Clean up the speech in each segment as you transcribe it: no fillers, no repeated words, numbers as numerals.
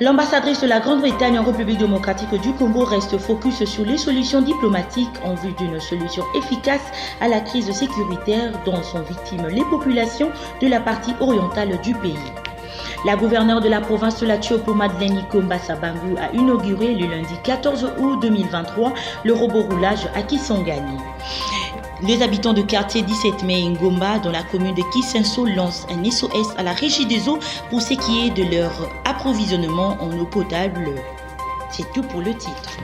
L'ambassadrice de la Grande-Bretagne en République démocratique du Congo reste focus sur les solutions diplomatiques en vue d'une solution efficace à la crise sécuritaire dont sont victimes les populations de la partie orientale du pays. La gouverneure de la province de la Tiopo, Madeleine Ikomba Sabangu, a inauguré le lundi 14 août 2023 le robot roulage à Kisangani. Les habitants de quartier 17 mai Ngomba dans la commune de Kisenso lancent un SOS à la régie des eaux pour ce qui est de leur approvisionnement en eau potable. C'est tout pour le titre.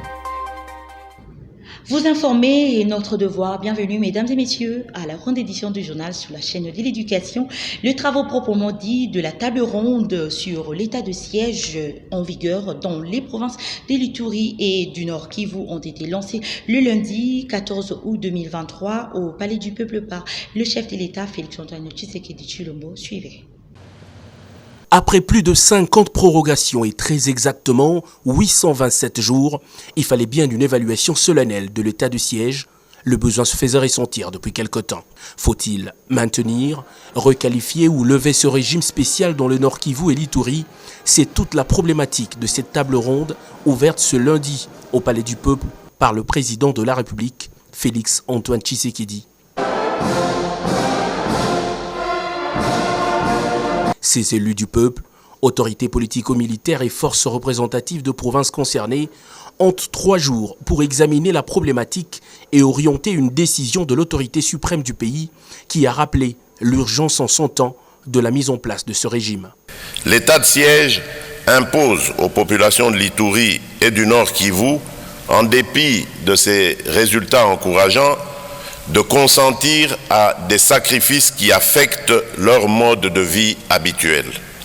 Vous informer est notre devoir. Bienvenue mesdames et messieurs à la grande édition du journal sur la chaîne de l'éducation. Les travaux proprement dits de la table ronde sur l'état de siège en vigueur dans les provinces de l'Ituri et du Nord Kivu ont été lancés le lundi 14 août 2023 au Palais du Peuple par le chef de l'État Félix-Antoine Tshisekedi Tshilombo. Suivez. Après plus de 50 prorogations et très exactement 827 jours, il fallait bien une évaluation solennelle de l'état de siège. Le besoin se faisait ressentir depuis quelque temps. Faut-il maintenir, requalifier ou lever ce régime spécial dans le Nord Kivu et l'Ituri? C'est toute la problématique de cette table ronde ouverte ce lundi au Palais du Peuple par le président de la République, Félix-Antoine Tshisekedi. Ces élus du peuple, autorités politico-militaires et forces représentatives de provinces concernées ont 3 jours pour examiner la problématique et orienter une décision de l'autorité suprême du pays qui a rappelé l'urgence en son temps de la mise en place de ce régime. L'état de siège impose aux populations de l'Ituri et du Nord Kivu, en dépit de ces résultats encourageants, de consentir à des sacrifices qui affectent leur mode de vie habituel.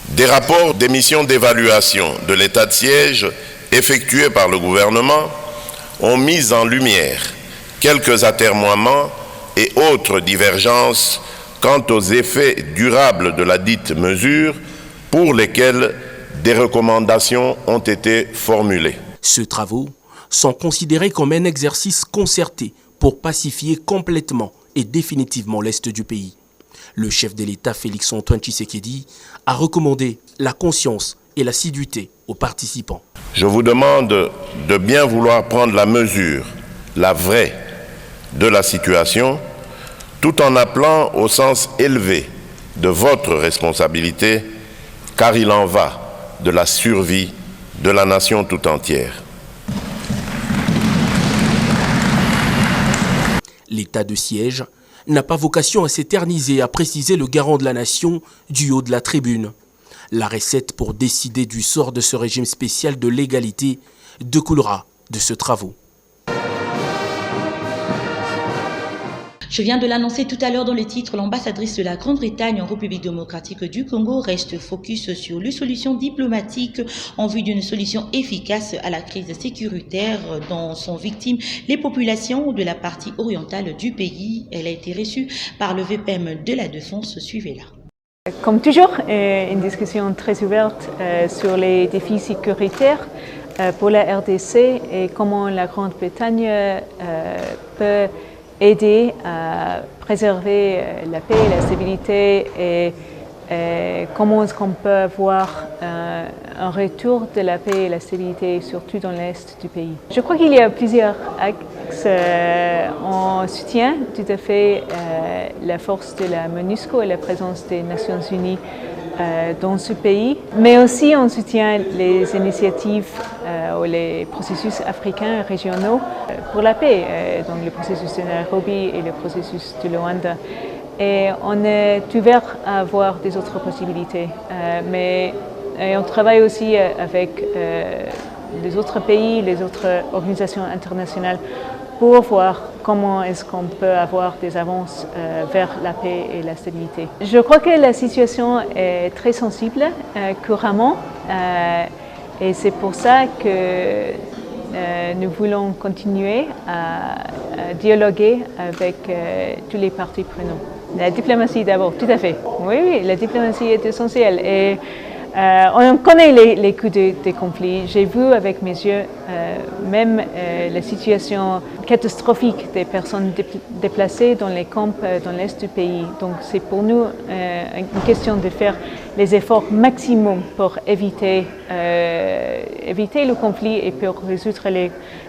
Des rapports des missions d'évaluation de l'état de siège effectués par le gouvernement ont mis en lumière quelques atermoiements et autres divergences quant aux effets durables de la dite mesure pour lesquels des recommandations ont été formulées. Ces travaux sont considérés comme un exercice concerté pour pacifier complètement et définitivement l'Est du pays. Le chef de l'État Félix-Antoine Tshisekedi a recommandé la conscience et l'assiduité aux participants. Je vous demande de bien vouloir prendre la mesure, la vraie, de la situation, tout en appelant au sens élevé de votre responsabilité, car il en va de la survie de la nation tout entière. L'état de siège n'a pas vocation à s'éterniser, a précisé le garant de la nation du haut de la tribune. La recette pour décider du sort de ce régime spécial de l'égalité découlera de ce travaux. Je viens de l'annoncer tout à l'heure dans le titre, l'ambassadrice de la Grande-Bretagne en République démocratique du Congo reste focus sur les solutions diplomatiques en vue d'une solution efficace à la crise sécuritaire dont sont victimes les populations de la partie orientale du pays. Elle a été reçue par le VPM de la Défense. Suivez-la. Comme toujours, une discussion très ouverte sur les défis sécuritaires pour la RDC et comment la Grande-Bretagne peut aider à préserver la paix et la stabilité et comment est-ce qu'on peut avoir un retour de la paix et la stabilité, surtout dans l'Est du pays. Je crois qu'il y a plusieurs axes. On soutient tout à fait la force de la MONUSCO et la présence des Nations Unies dans ce pays, mais aussi on soutient les initiatives ou les processus africains et régionaux pour la paix, donc le processus de Nairobi et le processus de Luanda. Et on est ouvert à voir des autres possibilités, mais on travaille aussi avec les autres pays, les autres organisations internationales pour voir comment est-ce qu'on peut avoir des avances vers la paix et la stabilité. Je crois que la situation est très sensible couramment et c'est pour ça que nous voulons continuer à dialoguer avec tous les parties prenantes. La diplomatie d'abord, tout à fait. Oui, la diplomatie est essentielle et On connaît les coûts des conflits. J'ai vu avec mes yeux même la situation catastrophique des personnes déplacées dans les camps dans l'est du pays. Donc c'est pour nous une question de faire les efforts maximum pour éviter le conflit et pour résoudre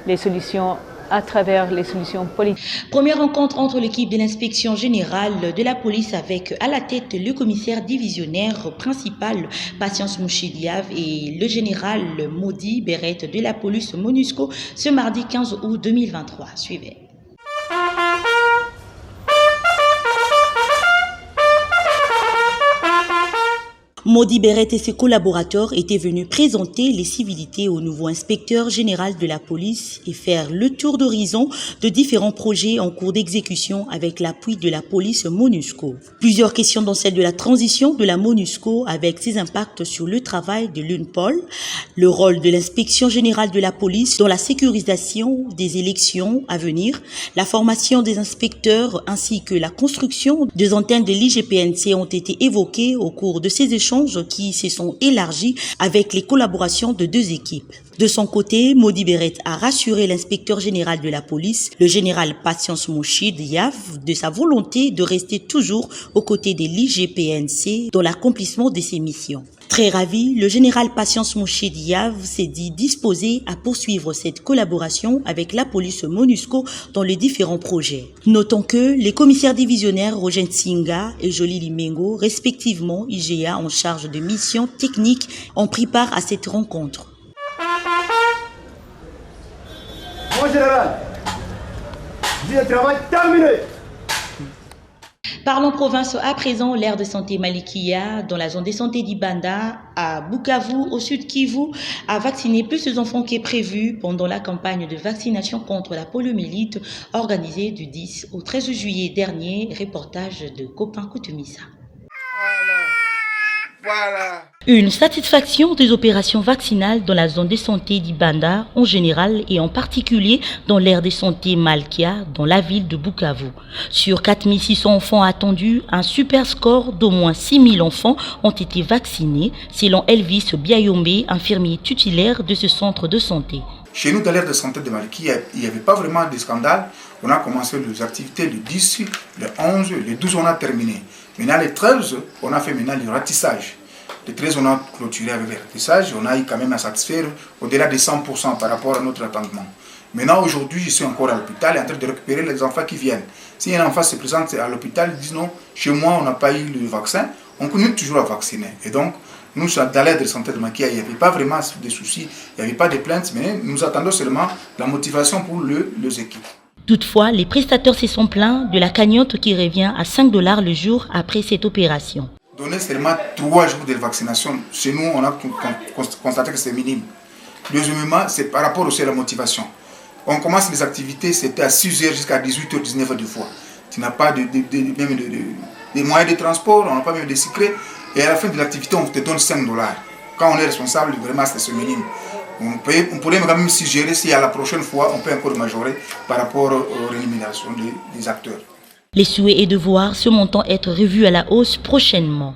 les solutions à travers les solutions politiques. Première rencontre entre l'équipe de l'inspection générale de la police avec à la tête le commissaire divisionnaire principal Patience Mouchidiav et le général Modi Beret de la police MONUSCO ce mardi 15 août 2023. Suivez. Modi Beret et ses collaborateurs étaient venus présenter les civilités au nouveau inspecteur général de la police et faire le tour d'horizon de différents projets en cours d'exécution avec l'appui de la police MONUSCO. Plusieurs questions dont celle de la transition de la MONUSCO avec ses impacts sur le travail de l'UNPOL, le rôle de l'inspection générale de la police dans la sécurisation des élections à venir, la formation des inspecteurs ainsi que la construction des antennes de l'IGPNC ont été évoquées au cours de ces échanges qui se sont élargis avec les collaborations de deux équipes. De son côté, Modi Beret a rassuré l'inspecteur général de la police, le général Patience Mouchidiav, de sa volonté de rester toujours aux côtés de l'IGPNC dans l'accomplissement de ses missions. Très ravi, le général Patience Mouchidiav s'est dit disposé à poursuivre cette collaboration avec la police MONUSCO dans les différents projets. Notons que les commissaires divisionnaires Roger Nsinga et Jolie Limengo, respectivement IGA en charge de missions techniques, ont pris part à cette rencontre. Mon général, le travail terminé. Parlons province à présent, l'aire de santé Malikia, dans la zone de santé d'Ibanda, à Bukavu, au sud Kivu, a vacciné plus d'enfants qu'est prévu pendant la campagne de vaccination contre la poliomyélite organisée du 10 au 13 juillet dernier. Reportage de Copin Koutumissa. Voilà. Une satisfaction des opérations vaccinales dans la zone de santé d'Ibanda en général et en particulier dans l'aire de santé Malkia dans la ville de Bukavu. Sur 4600 enfants attendus, un super score d'au moins 6000 enfants ont été vaccinés selon Elvis Biayombe, infirmier tutélaire de ce centre de santé. Chez nous, dans l'aire de santé de Maliki, il n'y avait pas vraiment de scandale. On a commencé les activités le 10, le 11, le 12, on a terminé. Maintenant, le 13, on a fait maintenant le ratissage. Le 13, on a clôturé avec le ratissage. On a eu quand même à satisfaire au-delà de 100% par rapport à notre attendement. Maintenant, aujourd'hui, je suis encore à l'hôpital en train de récupérer les enfants qui viennent. Si un enfant se présente à l'hôpital, ils disent non, chez moi, on n'a pas eu le vaccin, on continue toujours à vacciner. Et donc, nous, dans l'aide de santé de Makia, il n'y avait pas vraiment de soucis, il n'y avait pas de plaintes, mais nous attendons seulement la motivation pour les équipes. Toutefois, les prestataires se sont plaints de la cagnotte qui revient à 5 $ le jour après cette opération. Donner seulement 3 jours de vaccination, chez nous, on a constaté que c'est minime. Deuxièmement, c'est par rapport aussi à la motivation. On commence les activités, c'était à 6h jusqu'à 18h, 19h de fois. Tu n'as pas de moyens de transport, on n'a pas même de secrets. Et à la fin de l'activité, on te donne 5 $. Quand on est responsable, vraiment, c'est ce minimum. On pourrait même suggérer si à la prochaine fois, on peut encore majorer par rapport aux rémunérations des acteurs. Les souhaits est de voir ce montant être revu à la hausse prochainement.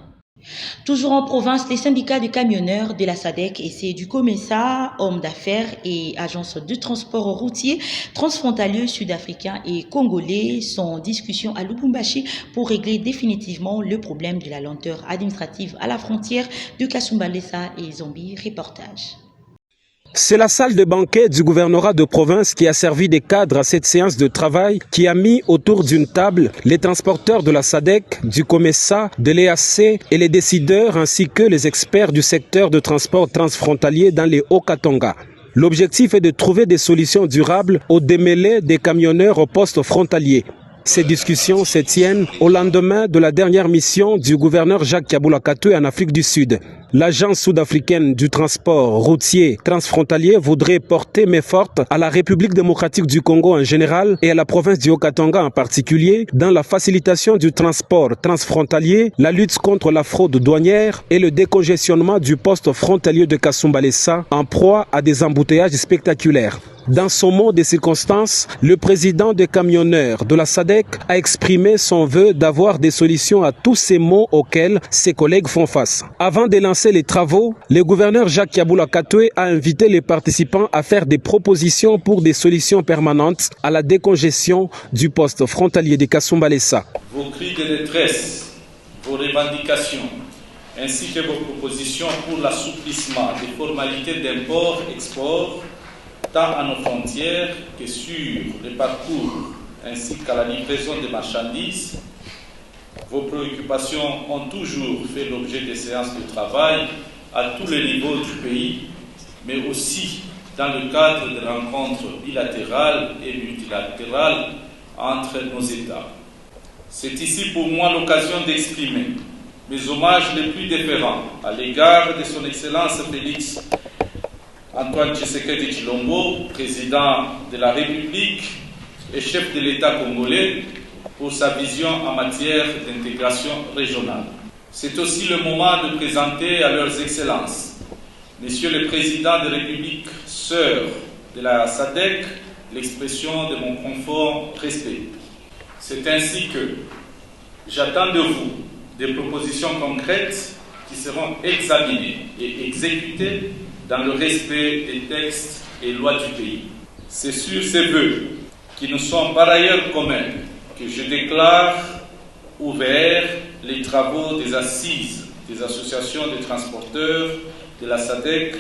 Toujours en province, les syndicats de camionneurs de la SADC et c'est du COMESA, hommes d'affaires et agences de transport routier transfrontaliers sud-africains et congolais sont en discussion à Lubumbashi pour régler définitivement le problème de la lenteur administrative à la frontière de Kasumbalesa et Zambie. Reportage. C'est la salle de banquet du gouvernorat de province qui a servi de cadre à cette séance de travail qui a mis autour d'une table les transporteurs de la SADC, du COMESA, de l'EAC et les décideurs ainsi que les experts du secteur de transport transfrontalier dans les Hauts-Katanga. L'objectif est de trouver des solutions durables au démêlé des camionneurs aux postes frontaliers. Ces discussions se tiennent au lendemain de la dernière mission du gouverneur Jacques Kabula Katoué en Afrique du Sud. L'agence sud-africaine du transport routier transfrontalier voudrait porter main forte à la République démocratique du Congo en général et à la province du Haut-Katanga en particulier dans la facilitation du transport transfrontalier, la lutte contre la fraude douanière et le décongestionnement du poste frontalier de Kasumbalesa en proie à des embouteillages spectaculaires. Dans son mot de circonstance, le président des camionneurs de la SADC a exprimé son vœu d'avoir des solutions à tous ces maux auxquels ses collègues font face. Avant de lancer les travaux, le gouverneur Jacques Yabula Katwe a invité les participants à faire des propositions pour des solutions permanentes à la décongestion du poste frontalier de Kasumbalesa. Vos cris de détresse, vos revendications, ainsi que vos propositions pour l'assouplissement des formalités d'import-export, tant à nos frontières que sur les parcours ainsi qu'à la livraison des marchandises. Vos préoccupations ont toujours fait l'objet de séances de travail à tous les niveaux du pays, mais aussi dans le cadre de rencontres bilatérales et multilatérales entre nos États. C'est ici pour moi l'occasion d'exprimer mes hommages les plus déférents à l'égard de son Excellence Félix Antoine Tshisekedi Tshilombo, président de la République et chef de l'État congolais, pour sa vision en matière d'intégration régionale. C'est aussi le moment de présenter à leurs excellences, Messieurs les présidents de République sœurs de la SADC, l'expression de mon confort respect. C'est ainsi que j'attends de vous des propositions concrètes qui seront examinées et exécutées dans le respect des textes et lois du pays. C'est sur ces vœux, qui nous sont par ailleurs communs, que je déclare ouverts les travaux des assises des associations de transporteurs de la SADC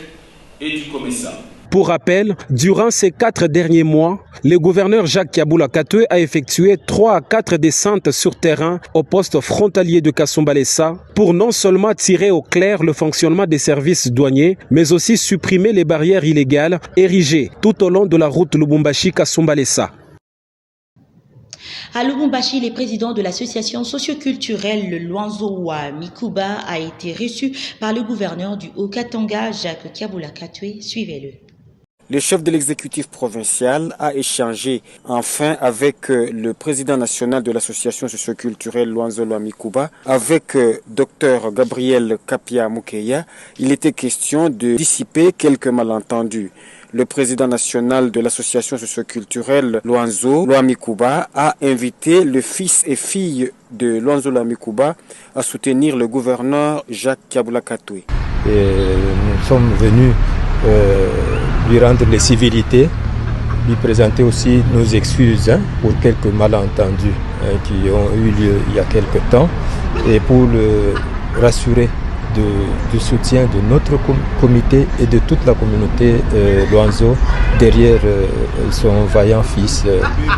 et du COMESA. Pour rappel, durant ces 4 derniers mois, le gouverneur Jacques Yabula Katwe a effectué 3 à 4 descentes sur terrain au poste frontalier de Kasumbalesa pour non seulement tirer au clair le fonctionnement des services douaniers, mais aussi supprimer les barrières illégales érigées tout au long de la route Lubumbashi-Kasumbalesa. À Lubumbashi, le président de l'association socioculturelle Luanzowa Mikuba a été reçu par le gouverneur du Haut-Katanga, Jacques Yabula Katwe. Suivez-le. Le chef de l'exécutif provincial a échangé enfin avec le président national de l'association socioculturelle Luanzowa Mikuba, avec Dr Gabriel Kapia Mukeya. Il était question de dissiper quelques malentendus. Le président national de l'association socioculturelle Luanzowa Mikuba a invité le fils et fille de Luanzowa Mikuba à soutenir le gouverneur Jacques Yabula Katwe. Nous sommes venus lui rendre les civilités, lui présenter aussi nos excuses pour quelques malentendus qui ont eu lieu il y a quelque temps et pour le rassurer du soutien de notre comité et de toute la communauté Luanzo derrière son vaillant fils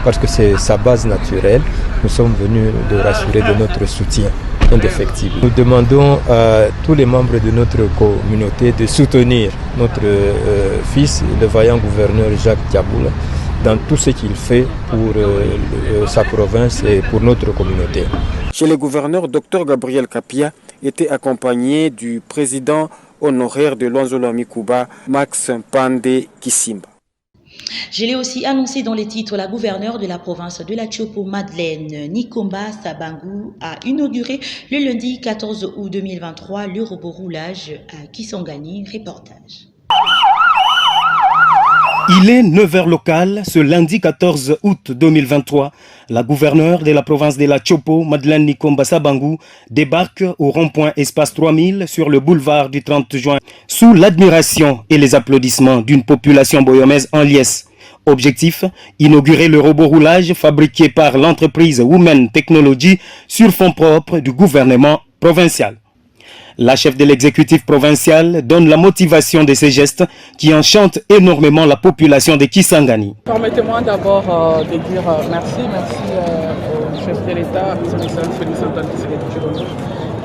parce que c'est sa base naturelle. Nous sommes venus de rassurer de notre soutien indéfectible. Nous demandons à tous les membres de notre communauté de soutenir notre fils, le vaillant gouverneur Jacques Yabula, dans tout ce qu'il fait pour sa province et pour notre communauté. Chez le gouverneur, Dr Gabriel Kapia était accompagné du président honoraire de Luanzowa Mikuba, Max Mpande Kisimba. Je l'ai aussi annoncé dans les titres, la gouverneure de la province de la Tchopo, Madeleine Nikomba Sabangu, a inauguré le lundi 14 août 2023 le robot roulage à Kisangani. Reportage. Il est 9h local, ce lundi 14 août 2023. La gouverneure de la province de la Tchopo, Madeleine Nikomba Sabangu, débarque au rond-point Espace 3000 sur le boulevard du 30 juin, sous l'admiration et les applaudissements d'une population boyomaise en liesse. Objectif, inaugurer le robot roulage fabriqué par l'entreprise Women Technology sur fonds propres du gouvernement provincial. La chef de l'exécutif provincial donne la motivation de ces gestes qui enchantent énormément la population de Kisangani. Permettez-moi d'abord de dire merci au chef de l'État, son Excellence Félix Antoine Tshisekedi Tshilombo,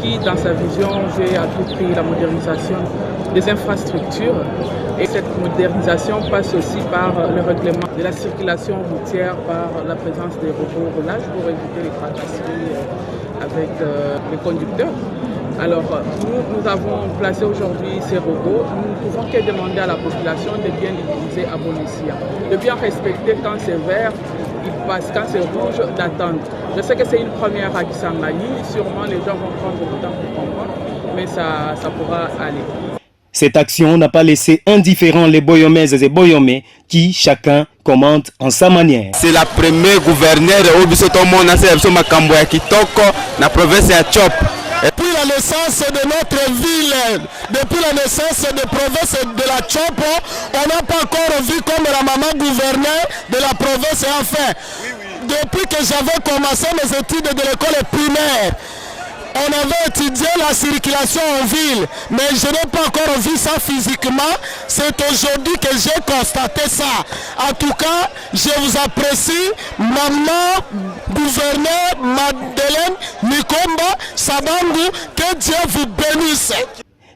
qui dans sa vision veut à tout prix la modernisation des infrastructures. Et cette modernisation passe aussi par le règlement de la circulation routière par la présence des robots roulage pour éviter les tracasseries avec les conducteurs. Alors, nous avons placé aujourd'hui ces robots. Nous ne pouvons que demander à la population de bien l'utiliser à bon escient, de bien respecter quand c'est vert, il passe, quand c'est rouge, d'attendre. Je sais que c'est une première à Kisangani, sûrement les gens vont prendre du temps pour comprendre, mais ça pourra aller. Cette action n'a pas laissé indifférents les Boyomaises et Boyomais qui, chacun, commente en sa manière. C'est la première gouverneure au Bisotomo na Makambo ya Kitoko na province ya Chop. Depuis la naissance de notre ville, depuis la naissance de province de la Chop, on n'a pas encore vu comme la maman gouverneure de la province. Et enfin, depuis que j'avais commencé mes études de l'école primaire, on avait étudié la circulation en ville, mais je n'ai pas encore vu ça physiquement. C'est aujourd'hui que j'ai constaté ça. En tout cas, je vous apprécie, maman, gouverneur Madeleine Nikomba Sabangu, que Dieu vous bénisse.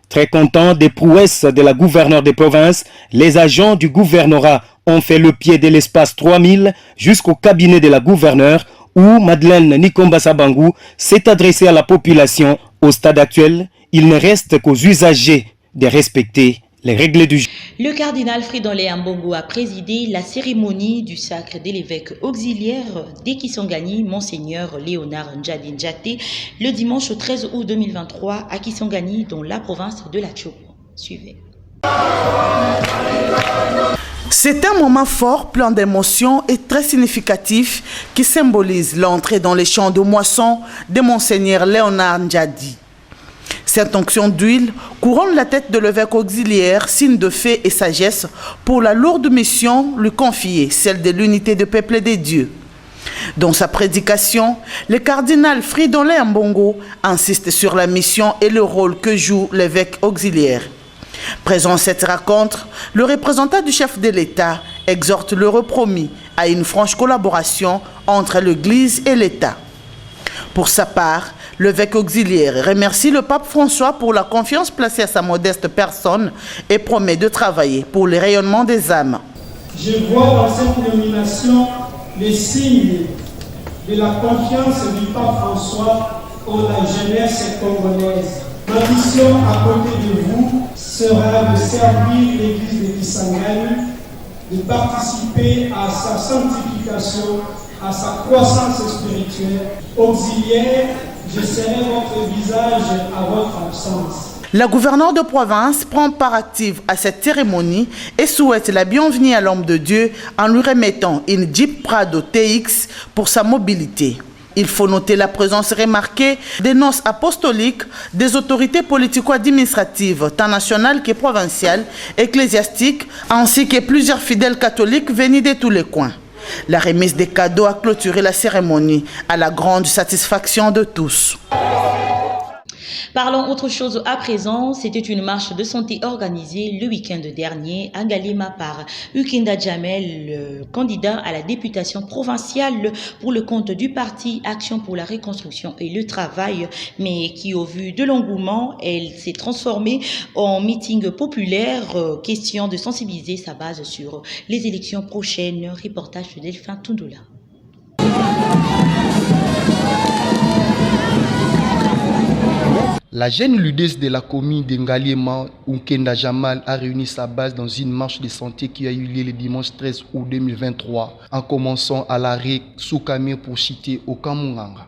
Très content des prouesses de la gouverneure des provinces, les agents du gouvernorat ont fait le pied de l'espace 3000 jusqu'au cabinet de la gouverneure où Madeleine Nikomba Sabangu s'est adressée à la population. Au stade actuel, il ne reste qu'aux usagers de respecter les règles du jeu. Le cardinal Fridolin Ambongo a présidé la cérémonie du sacre de l'évêque auxiliaire d'Ekisangani, Monseigneur Léonard Ndjadi Ndjate, le dimanche 13 août 2023 à Kisangani, dans la province de la Chopo. Suivez. C'est un moment fort, plein d'émotions et très significatif qui symbolise l'entrée dans les champs de moisson de Monseigneur Léonard Ndjadi. Cette onction d'huile couronne la tête de l'évêque auxiliaire, signe de fait et sagesse pour la lourde mission lui confiée, celle de l'unité du peuple des dieux. Dans sa prédication, le cardinal Fridolin Ambongo insiste sur la mission et le rôle que joue l'évêque auxiliaire. Présent à cette rencontre, le représentant du chef de l'État exhorte le repromis à une franche collaboration entre l'Église et l'État. Pour sa part, l'évêque auxiliaire remercie le pape François pour la confiance placée à sa modeste personne et promet de travailler pour le rayonnement des âmes. Je vois dans cette nomination les signes de la confiance du pape François pour la jeunesse congolaise. Ma mission à côté de vous sera de servir l'église de Kisangani, de participer à sa sanctification, à sa croissance spirituelle. Auxiliaire, je serai votre visage à votre absence. La gouverneure de province prend part active à cette cérémonie et souhaite la bienvenue à l'homme de Dieu en lui remettant une Jeep Prado TX pour sa mobilité. Il faut noter la présence remarquée des nonces apostoliques, des autorités politico-administratives, tant nationales que provinciales, ecclésiastiques, ainsi que plusieurs fidèles catholiques venus de tous les coins. La remise des cadeaux a clôturé la cérémonie à la grande satisfaction de tous. Parlons autre chose à présent. C'était une marche de santé organisée le week-end dernier à Galema par Ukenda Djamel, le candidat à la députation provinciale pour le compte du parti Action pour la reconstruction et le travail, mais qui, au vu de l'engouement, elle s'est transformée en meeting populaire, question de sensibiliser sa base sur les élections prochaines. Reportage de Delphin Tundula. La jeune leader de la commune de Ngaliema, Ukenda Jamal, a réuni sa base dans une marche de santé qui a eu lieu le dimanche 13 août 2023, en commençant à l'arrêt Soukamir pour citer au Kamunganga.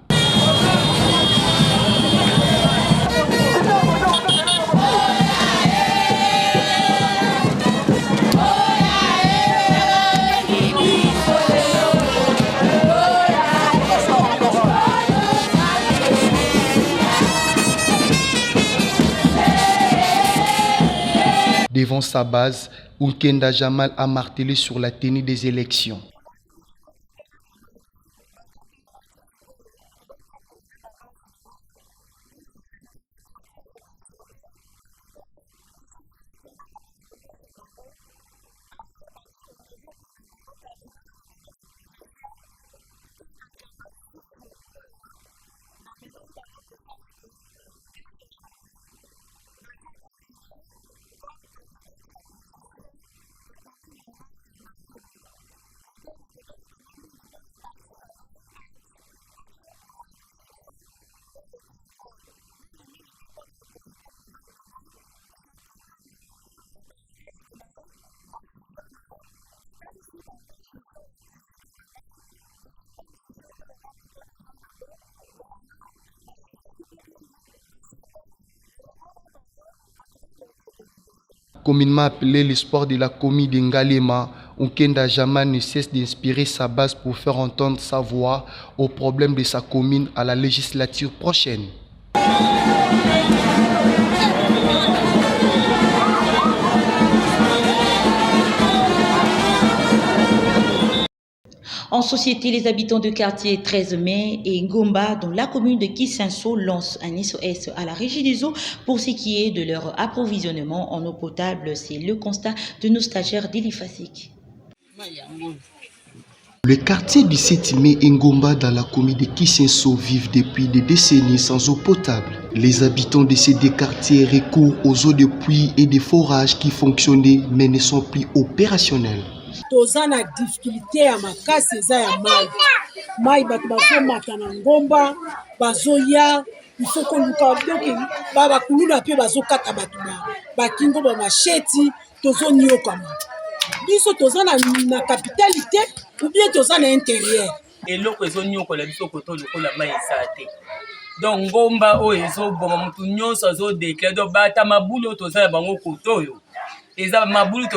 Devant sa base, Ukenda Jamal a martelé sur la tenue des élections. Communément appelé le sport de la commune de Ngalema, Nkenda Jama ne cesse d'inspirer sa base pour faire entendre sa voix aux problèmes de sa commune à la législature prochaine. En société, les habitants de quartier 13 mai et Ngomba, dans la commune de Kisenso, lancent un SOS à la Régie des eaux pour ce qui est de leur approvisionnement en eau potable. C'est le constat de nos stagiaires d'Elifasik. Le quartier du 7 mai et Ngomba dans la commune de Kisenso vivent depuis des décennies sans eau potable. Les habitants de ces deux quartiers recourent aux eaux de pluie et des forages qui fonctionnaient mais ne sont plus opérationnels. Toza na difficulté ya makasi eza ya mai bato bazomata na ngomba bazoya ifoko luka doki bakulula pe bazokata bato bakingo ba macheti tozonyokama biso toza na capitalité ou bien toza na intérieur eloko ezonyokola biso koto lokola mai esate donc ngomba oyo ezoboma mutu nyonso azodéclare donc bata mabulu toza ya bango kotoyo eza mabulu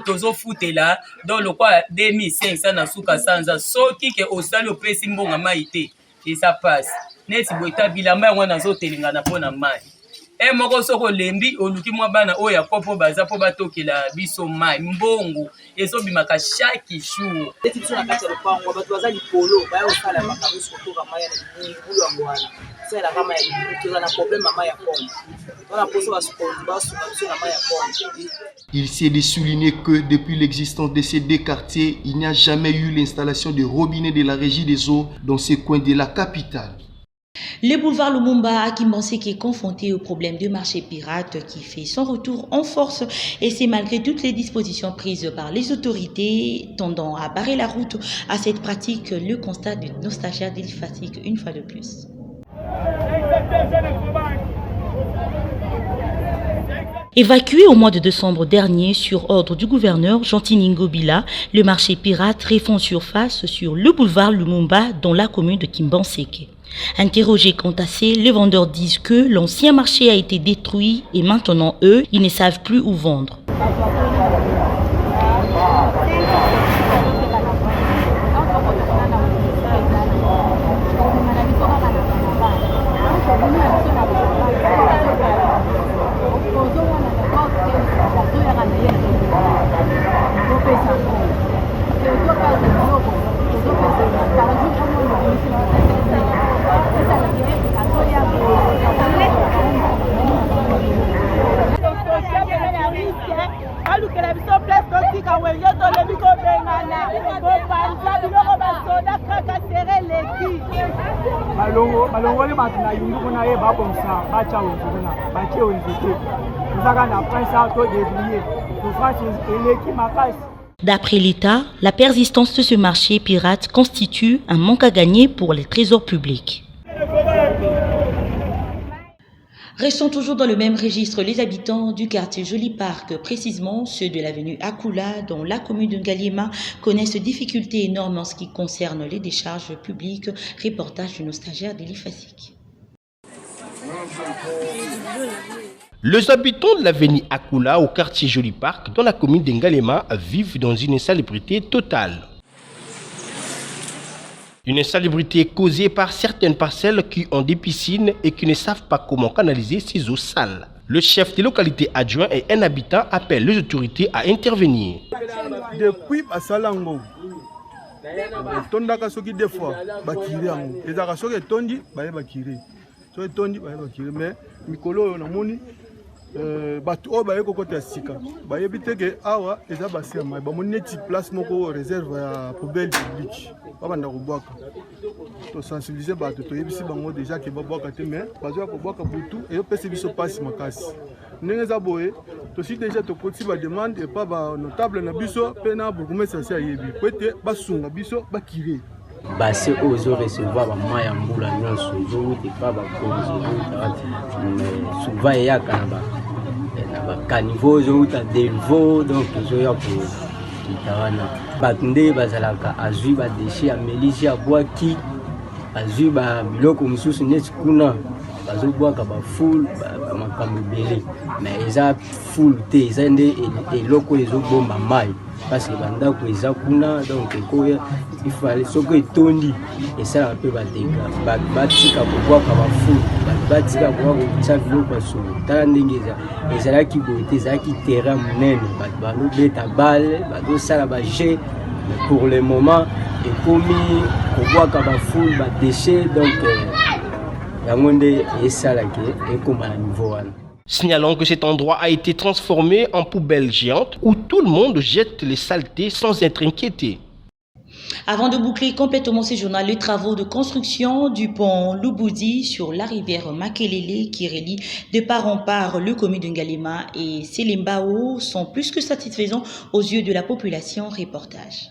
tozo futela donc le quoi 2500 na suka sanza soki ke osali opesi mbonga mai te eza passe neti boita bilamba yango nazotelinga na pona mai moko soko lembi oluki mwa bana oyo akopo baza po batokela biso mai mbongo ezobimaka chaque jour eti tuna kati ya lupango bato baza likolo baya osala makabusi kotoka mai na ngulu yango wana sala kama ya toza na problème mai ya pompe wana poso basuka biso na mai ya pompe. Il s'est de souligner que depuis l'existence de ces deux quartiers, il n'y a jamais eu l'installation de robinets de la Régie des eaux dans ces coins de la capitale. Le boulevard Lumumba à Kimbanseke est confronté au problème de marché pirate qui fait son retour en force et c'est malgré toutes les dispositions prises par les autorités tendant à barrer la route à cette pratique le constat de nos stagiaires d'Elifasik une fois de plus. Évacué au mois de décembre dernier sur ordre du gouverneur Jean-Tiningo Bila, le marché pirate refond surface sur le boulevard Lumumba dans la commune de Kimbanseke. Interrogés quant à ces, les vendeurs disent que l'ancien marché a été détruit et maintenant eux, ils ne savent plus où vendre. D'après l'État, la persistance de ce marché pirate constitue un manque à gagner pour les trésors publics. Restons toujours dans le même registre. Les habitants du quartier Joli Parc, précisément ceux de l'avenue Akula, dans la commune de Ngaliema, connaissent des difficultés énormes en ce qui concerne les décharges publiques. Reportage de nos stagiaires d'Elifasik. Les habitants de l'avenue Akula au quartier Joli Parc, dans la commune de Ngaliema, vivent dans une insalubrité totale. Une insalubrité causée par certaines parcelles qui ont des piscines et qui ne savent pas comment canaliser ces eaux sales. Le chef de localité adjoint et un habitant appelle les autorités à intervenir. Depuis Asalango, tondaka soki des fois bakiri yango ezaka soki tondi baye bakiri soki tondi baye bakiri mais mikolo na moni bato oyo baye kokota sika bayebi te ke awa eza basi ya mai bamoni neti place moko réserve ya poubelle publique babanda kobwaka tosensibilize bato toyebisi bango déjà ke babwaka te mais bazoya kobwaka butu eyopesa biso mpasi makasi ndenge eza boye tosi déjà tokoti bademande epa banotable na biso mpe na bourgmestre asi ayebi po ete basunga biso bakire base oyo ezorecevoir bamai ya mbula nyonso ezowuta epa bakonzi souvent eyaka na bakaniveau ezowuta delvo donc ezoya kokita wana bato nde bazalaka azwi badeshe ya melisi abwaki azwi babiloko mosusu neti kuna bazobwaka bafull bamakambo ebele mais eza full te eza nde eloko ezobomba mai parce que bandako eza kuna donc ekoya ifale soko etondi esalaka mpe badega batika kobwaka bafull batika kotia biloko ya solo tala ndenge ezalaki boye te ezalaki terrain monene bato balobeta bale bazosala baje pour le moment ekomi kobwaka bafull badeshe donc yango nde esalaki ekoma na niveau wana. Signalons que cet endroit a été transformé en poubelle géante où tout le monde jette les saletés sans être inquiété. Avant de boucler complètement ce journal, les travaux de construction du pont Lubudi sur la rivière Makelele qui relie de part en part le commune de Ngalema et Selembao sont plus que satisfaisants aux yeux de la population. Reportage.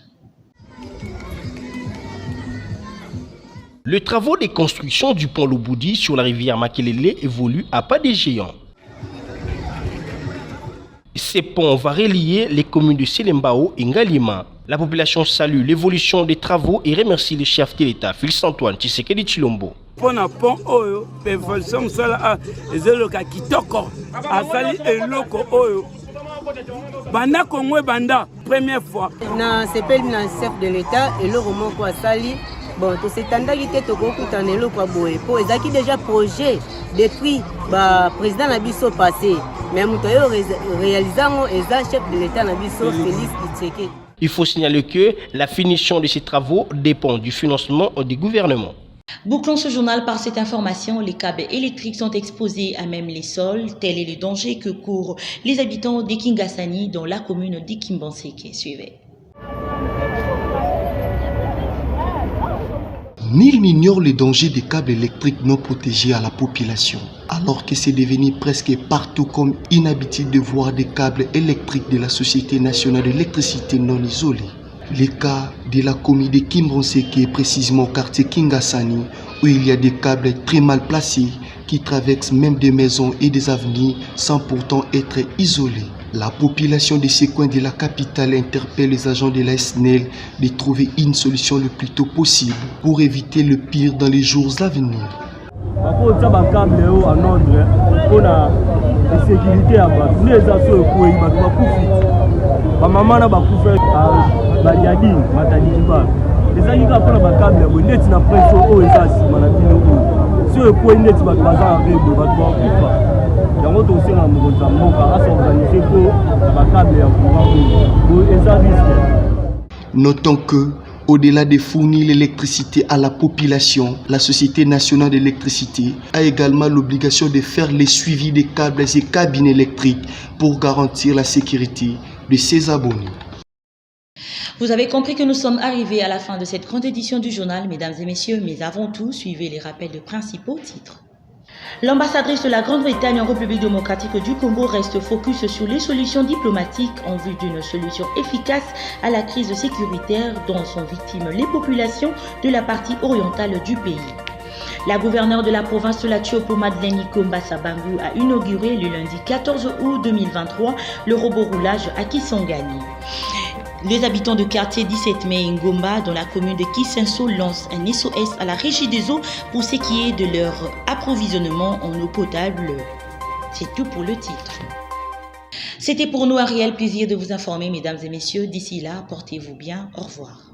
Les travaux de construction du pont Lubudi sur la rivière Makelele évoluent à pas de géant. Ces ponts vont relier les communes de Selembao et Ngalema. La population salue l'évolution des travaux et remercie le chef de l'État, Félix-Antoine Tshisekedi Tshilombo. Pour le pont, perfection sala ezoloka kitoko asali eloko oyo banda Congo banda première fois. Na sepeli na chef de l'État eloko moko asali bon to setandaki te tokokutana eloko boye po ezaki déjà projet depuis ba président na biso passé mais muto yo réalisant eza chef de l'État na biso Félix Tshisekedi. Il faut signaler que la finition de ces travaux dépend du financement du gouvernement. Bouclons ce journal par cette information. Les câbles électriques sont exposés à même les sols. Tel est le danger que courent les habitants de Kingasani dans la commune d'Ikimbanseke. Suivez. Nul n'ignore le danger des câbles électriques non protégés à la population, alors que c'est devenu presque partout comme inhabitude de voir des câbles électriques de la Société nationale d'électricité non isolés. Le cas de la commune de Kimbanseke, précisément au quartier Kingasani, où il y a des câbles très mal placés qui traversent même des maisons et des avenues sans pourtant être isolés. La population de ces coins de la capitale interpelle les agents de la SNEL de trouver une solution le plus tôt possible pour éviter le pire dans les jours à venir. Notons que, au-delà de fournir l'électricité à la population, la Société nationale d'électricité a également l'obligation de faire le suivi des câbles et cabines électriques pour garantir la sécurité de ses abonnés. Vous avez compris que nous sommes arrivés à la fin de cette grande édition du journal, mesdames et messieurs, mais avant tout, suivez les rappels de principaux titres. L'ambassadrice de la Grande-Bretagne en République démocratique du Congo reste focus sur les solutions diplomatiques en vue d'une solution efficace à la crise sécuritaire dont sont victimes les populations de la partie orientale du pays. La gouverneure de la province de la Tchopo, Madeleine Nikomba Sabangu, a inauguré le lundi 14 août 2023 le robot roulage à Kisangani. Les habitants de quartier 17 mai Ngomba dans la commune de Kisenso lancent un SOS à la Régie des eaux pour ce qui est de leur approvisionnement en eau potable. C'est tout pour le titre. C'était pour nous un réel plaisir de vous informer, mesdames et messieurs. D'ici là, portez-vous bien. Au revoir.